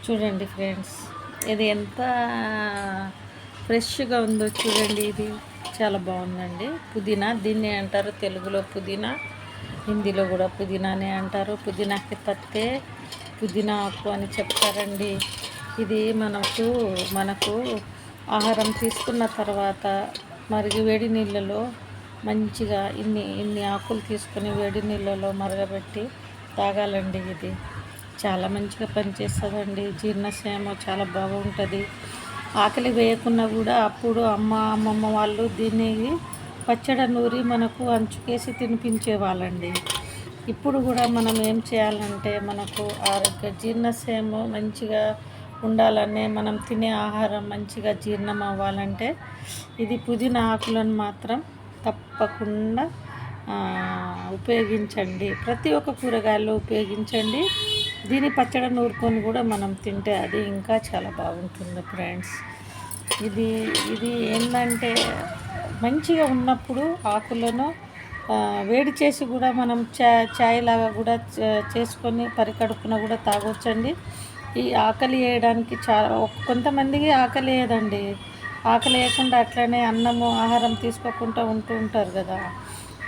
చూడండి ఫ్రెండ్స్, ఇది ఎంత ఫ్రెష్గా ఉందో చూడండి. ఇది చాలా బాగుందండి. పుదీనా దీన్ని అంటారు తెలుగులో పుదీనా, హిందీలో కూడా పుదీనానే అంటారు. పుదీనాకి పత్తే పుదీనా ఆకు అని చెప్తారండి. ఇది మనకు ఆహారం తీసుకున్న తర్వాత వేడి నీళ్ళలో మంచిగా ఇన్ని ఆకులు తీసుకొని వేడి నీళ్ళలో మరగబెట్టి తాగాలండి. ఇది చాలా మంచిగా పనిచేస్తుందండి. జీర్ణశయం చాలా బాగుంటుంది. ఆకలి వేయకున్నా కూడా అప్పుడు అమ్మమ్మ వాళ్ళు దీన్ని పచ్చడి నూరి మనకు అంచుకేసి తినిపించేవాళ్ళండి. ఇప్పుడు కూడా మనం ఏం చేయాలంటే మనకు ఆరోగ్య జీర్ణశయం మంచిగా ఉండాలనే మనం తినే ఆహారం మంచిగా జీర్ణం అవ్వాలంటే ఇది పుదీనా ఆకులను మాత్రం తప్పకుండా ఉపయోగించండి. ప్రతి ఒక్క కూరగాయల్లో ఉపయోగించండి. దీని పచ్చడి నూరుకొని కూడా మనం తింటే అది ఇంకా చాలా బాగుంటుంది ఫ్రెండ్స్. ఇది ఏంటంటే మంచిగా ఉన్నప్పుడు ఆకులను వేడి చేసి కూడా మనం చాయ్ లాగా కూడా చేసుకొని పరికడుపున కూడా తాగొచ్చండి. ఈ ఆకలి వేయడానికి కొంతమందికి ఆకలి వేయదండి. ఆకలి వేయకుండా అట్లనే ఆహారం తీసుకోకుండా ఉంటూ ఉంటారు కదా.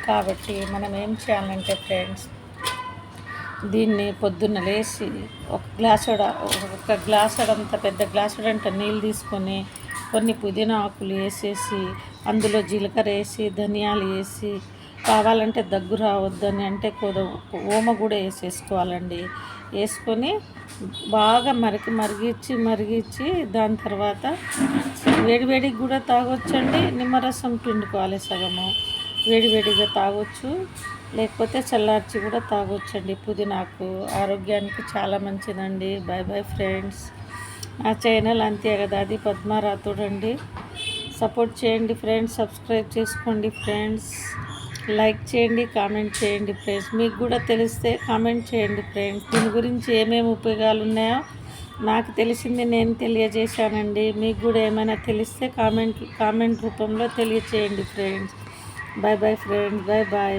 కాబట్టి మనం ఏం చేయాలంటే ఫ్రెండ్స్, దీన్ని పొద్దున్న లేచి ఒక గ్లాసుడంత పెద్ద గ్లాసుడంత నీళ్ళు తీసుకొని కొన్ని పుదీనా ఆకులు వేసేసి అందులో జీలకర్ర వేసి ధనియాలు వేసి కావాలంటే దగ్గు రావద్దని అంటే ఓమ కూడా వేసేసుకోవాలండి. వేసుకొని బాగా మరిగించి దాని తర్వాత వేడివేడికి కూడా తాగొచ్చండి. నిమ్మరసం పిండుకోవాలి సగము, వేడివేడిగా తాగొచ్చు. లేకపోతే చల్లార్చి కూడా తాగొచ్చండి. పుదీనాకు ఆరోగ్యానికి చాలా మంచిదండి. Bye bye friends. నా ఛానల్ అంతే కదా, అది పద్మా రాథోడ్ అండి. సపోర్ట్ చేయండి ఫ్రెండ్స్, సబ్స్క్రైబ్ చేసుకోండి ఫ్రెండ్స్, లైక్ చేయండి, కామెంట్ చేయండి ఫ్రెండ్స్. మీకు కూడా తెలిస్తే కామెంట్ చేయండి ఫ్రెండ్స్. దీని గురించి ఏమేమి ఉపయోగాలు ఉన్నాయో నాకు తెలిసింది నేను తెలియజేశానండి. మీకు కూడా ఏమైనా తెలిస్తే కామెంట్ రూపంలో తెలియచేయండి friends. Bye bye friends, bye bye.